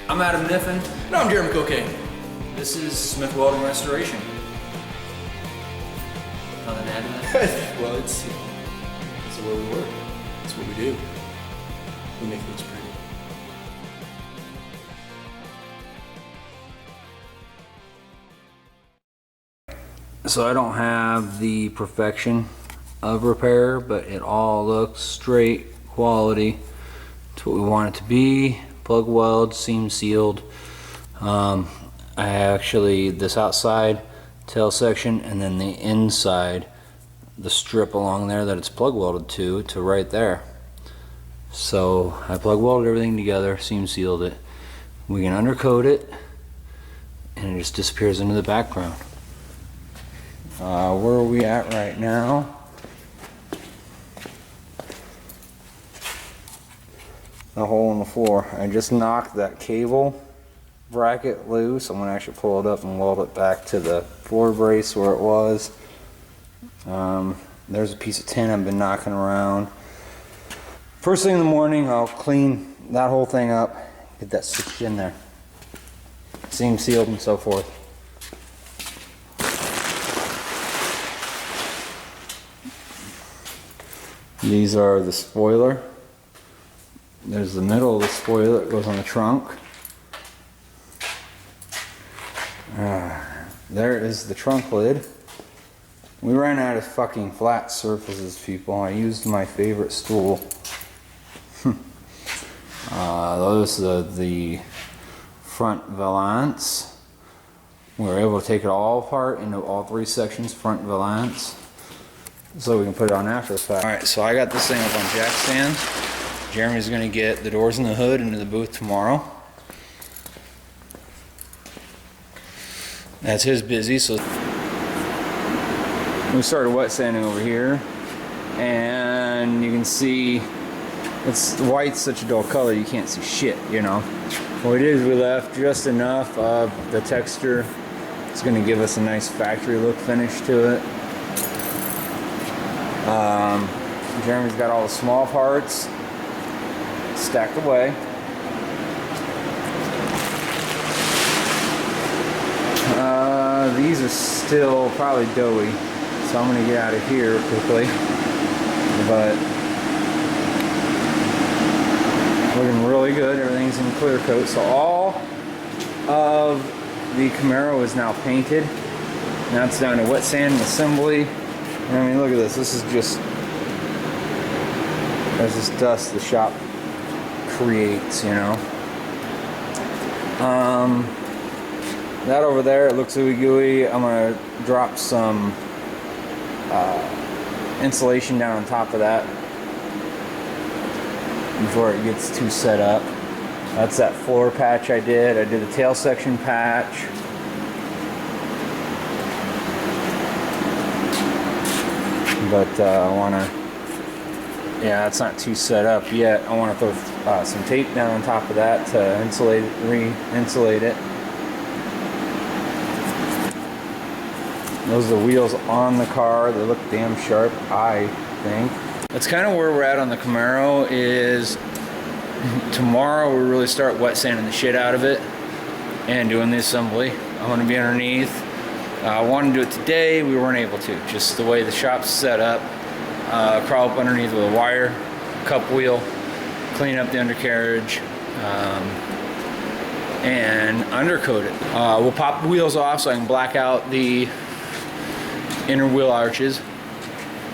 I'm Adam Niffen. No, I'm Jeremy Cocaine. This is Smith Welding Restoration. Nothing to add to that? Well, it's where we work. It's what we do. We make things pretty. So I don't have the perfection of repair, but it all looks straight quality. It's what we want it to be. Plug weld, seam sealed. I actually, this outside tail section and then the inside, the strip along there that it's plug welded to right there. So I plug welded everything together, seam sealed it. We can undercoat it and it just disappears into the background. Where are we at right now? The hole in the floor. I just knocked that cable bracket loose. I'm gonna actually pull it up and weld it back to the floor brace where it was. There's a piece of tin I've been knocking around. First thing in the morning, I'll clean that whole thing up, get that stitched in there, seam sealed and so forth. These are the spoiler. There's the middle of the spoiler that goes on the trunk. There is the trunk lid. We ran out of fucking flat surfaces, people. I used my favorite stool. Those are the front valance. We were able to take it all apart into all three sections, front valance, so we can put it on after the fact. Alright, so I got this thing up on jack stands. Jeremy's gonna get the doors and the hood into the booth tomorrow. That's his busy, so we started wet sanding over here, and you can see it's white's such a dull color you can't see shit, you know. What we did is we left just enough of the texture. It's gonna give us a nice factory look finish to it. Jeremy's got all the small parts stacked away. These are still probably doughy, so I'm gonna get out of here quickly, but looking really good. Everything's in clear coat, so all of the Camaro is now painted. Now it's down to wet sand and assembly. I mean, look at this. This is just, there's this dust the shop creates, you know. That over there, it looks ooey gooey. I'm gonna drop some insulation down on top of that before it gets too set up. That's that floor patch I did. I did the tail section patch. But I wanna, yeah, it's not too set up yet. I wanna throw some tape down on top of that to insulate it, re-insulate it. Those are the wheels on the car. They look damn sharp, I think. That's kind of where we're at on the Camaro. Is tomorrow we really start wet sanding the shit out of it and doing the assembly. I'm gonna be underneath. I wanted to do it today. We weren't able to. Just the way the shop's set up. Crawl up underneath with a wire, cup wheel, clean up the undercarriage, and undercoat it. We'll pop the wheels off so I can black out the inner wheel arches,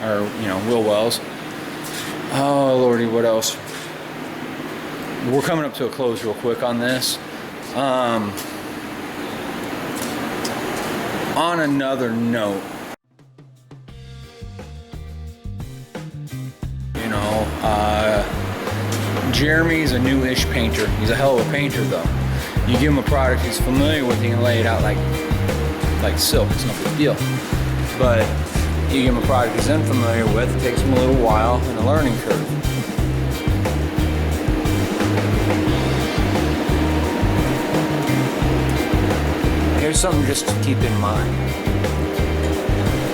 or wheel wells. Oh lordy, what else? We're coming up to a close real quick on this. On another note, Jeremy's a new-ish painter. He's a hell of a painter, though. You give him a product he's familiar with, he can lay it out like silk. It's no big deal. But you give him a product he's unfamiliar with, it takes him a little while and a learning curve. Here's something just to keep in mind.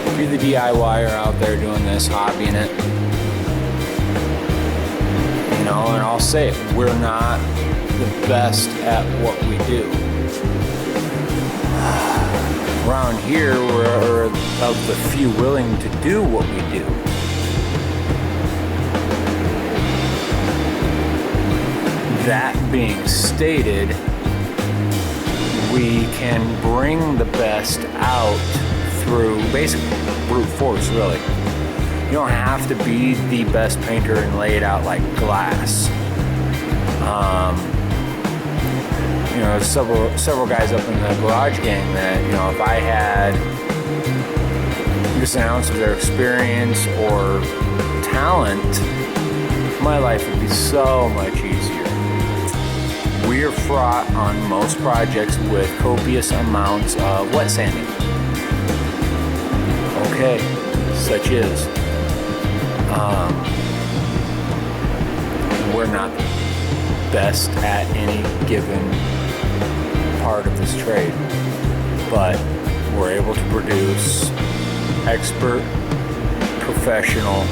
If you're the DIYer out there doing this, hobbying it, and I'll say it, we're not the best at what we do. Around here, we're of the few willing to do what we do. That being stated, we can bring the best out through basic brute force, really. You don't have to be the best painter and lay it out like glass. You know, several guys up in the garage gang that, you know, if I had just an ounce of their experience or talent, my life would be so much easier. We're fraught on most projects with copious amounts of wet sanding. Okay, such is. We're not best at any given part of this trade, but we're able to produce expert, professional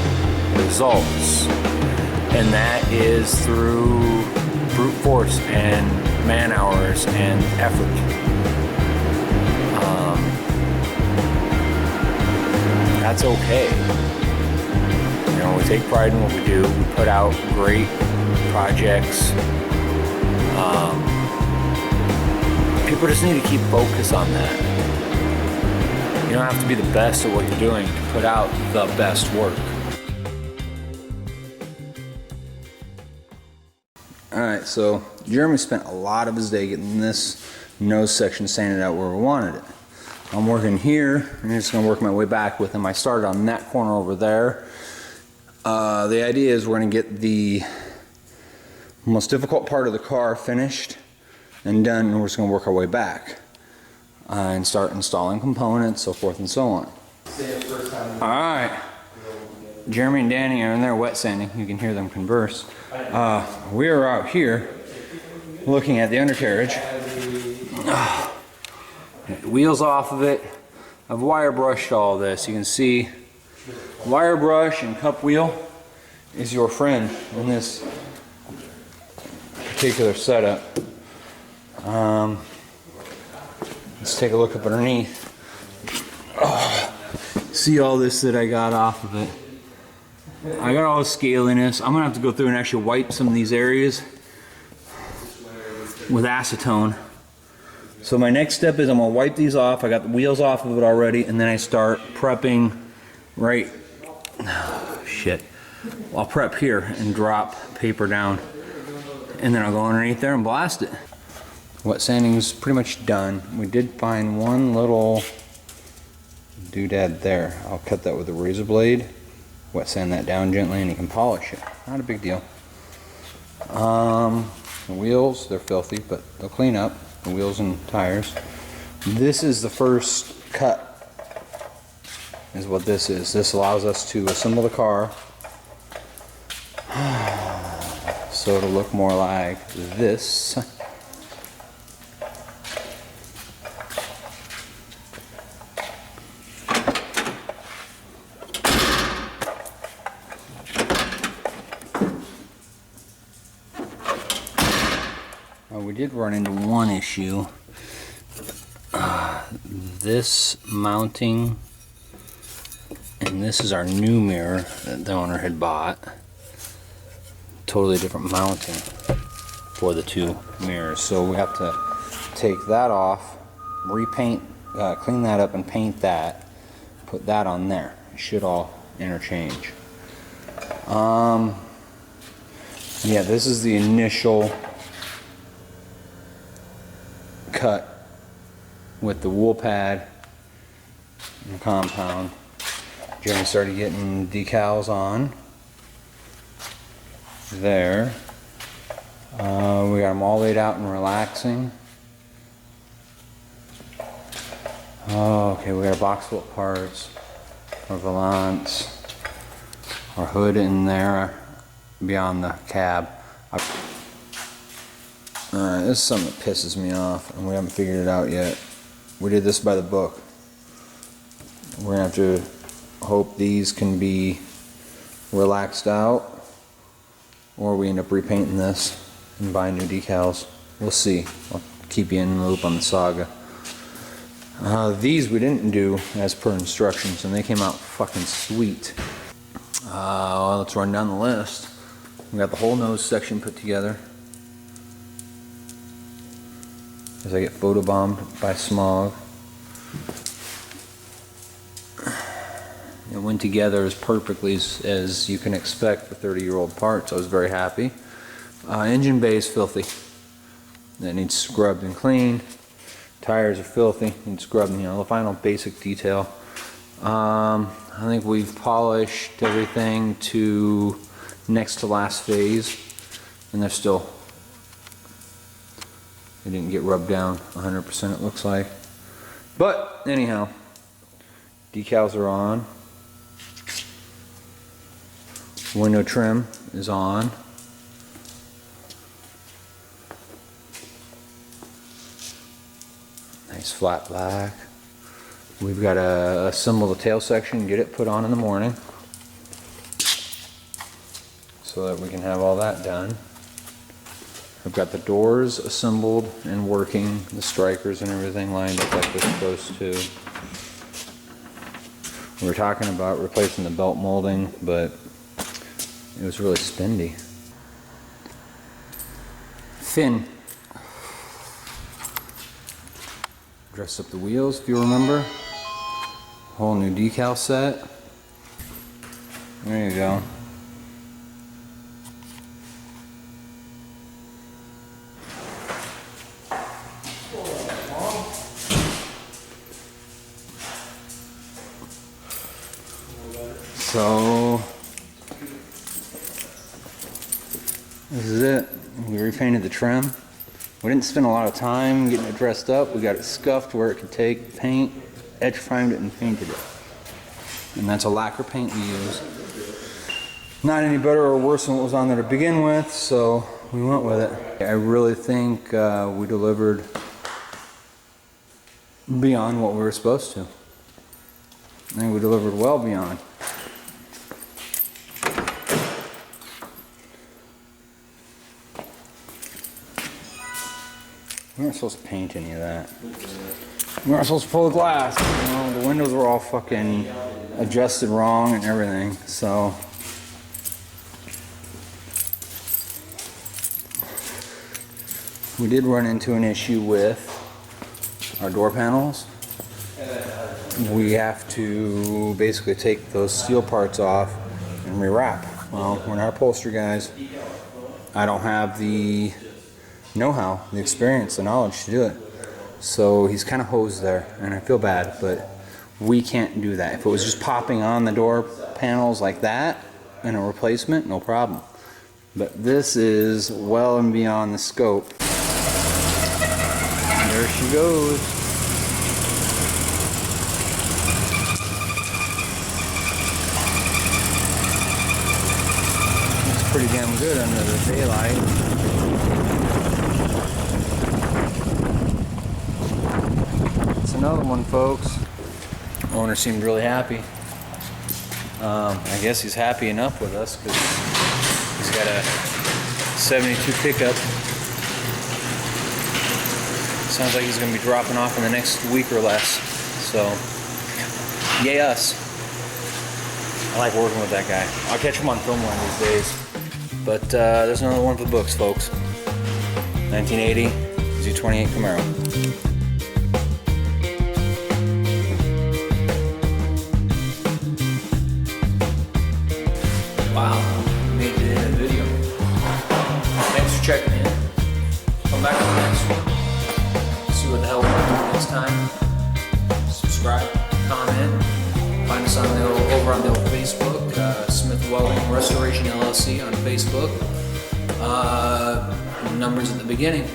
results, and that is through brute force and man hours and effort. That's okay. You know, we take pride in what we do. We put out great projects. People just need to keep focus on that. You don't have to be the best at what you're doing to put out the best work. Alright, so Jeremy spent a lot of his day getting this nose section sanded out where we wanted it. I'm working here, and I'm just going to work my way back with him. I started on that corner over there. The idea is we're going to get the most difficult part of the car finished and done, and we're just going to work our way back and start installing components, so forth and so on. Alright, Jeremy and Danny are in there wet sanding. You can hear them converse. We are out here looking at the undercarriage. Wheels off of it. I've wire brushed all this. You can see wire brush and cup wheel is your friend in this particular setup. Let's take a look up underneath. See all this that I got off of it. I got all the scaliness. I'm gonna have to go through and actually wipe some of these areas with acetone. So my next step is I'm gonna wipe these off. I got the wheels off of it already, and then I start prepping right, shit. I'll prep here and drop paper down, and then I'll go underneath there and blast it. Wet sanding's pretty much done. We did find one little doodad there. I'll cut that with a razor blade, wet sand that down gently, and you can polish it. Not a big deal. The wheels, they're filthy, but they'll clean up. The wheels and tires. This is the first cut, is what this is. This allows us to assemble the car so it'll look more like this. We did run into one issue. This mounting, and this is our new mirror that the owner had bought. Totally different mounting for the two mirrors. So we have to take that off, repaint, clean that up and paint that, put that on there. It should all interchange. Yeah, this is the initial cut with the wool pad and compound. Jeremy started getting decals on there. We got them all laid out and relaxing. Okay, we got a box full of parts, our valance, our hood in there beyond the cab. This is something that pisses me off, and we haven't figured it out yet. We did this by the book. We're gonna have to hope these can be relaxed out, or we end up repainting this. and buy new decals. We'll see. I'll keep you in the loop on the saga. These we didn't do as per instructions, and they came out fucking sweet. Well, let's run down the list. We got the whole nose section put together. As I get photobombed by smog. It went together as perfectly as you can expect for 30-year-old parts. I was very happy. Engine bay is filthy. That needs scrubbed and cleaned. Tires are filthy, need scrubbing, the final basic detail. I think we've polished everything to next to last phase, and they didn't get rubbed down 100%, it looks like. But anyhow, decals are on. Window trim is on. Nice flat black. We've got to assemble the tail section, get it put on in the morning so that we can have all that done. I've got the doors assembled and working, the strikers and everything lined up like they're supposed to. We were talking about replacing the belt molding, but it was really spendy. Fin. Dressed up the wheels, if you remember. Whole new decal set. There you go. So this is it. We repainted the trim. We didn't spend a lot of time getting it dressed up. We got it scuffed where it could take paint, edge primed it, and painted it. And that's a lacquer paint we use. Not any better or worse than what was on there to begin with, so we went with it. I really think we delivered beyond what we were supposed to. I think we delivered well beyond. We weren't supposed to paint any of that. We weren't supposed to pull the glass. You know, the windows were all fucking adjusted wrong and everything. So we did run into an issue with our door panels. We have to basically take those steel parts off and rewrap. Well, we're not upholstery guys. I don't have the know-how, the experience, the knowledge to do it. So he's kind of hosed there, and I feel bad, but we can't do that. If it was just popping on the door panels like that and a replacement, no problem. But this is well and beyond the scope. And there she goes. Looks pretty damn good under the daylight. Another one, folks. Owner seemed really happy. I guess he's happy enough with us because he's got a 72 pickup. Sounds like he's going to be dropping off in the next week or less. So, yay us. I like working with that guy. I'll catch him on film one of these days. But there's another one for the books, folks. 1980 Z28 Camaro. Wow, made it in a video. Thanks for checking in. Come back to the next one. See what the hell we're doing next time. Subscribe, comment. Find us on over on the old Facebook, Smith Welding Restoration LLC on Facebook. Numbers at the beginning.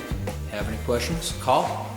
Have any questions? Call.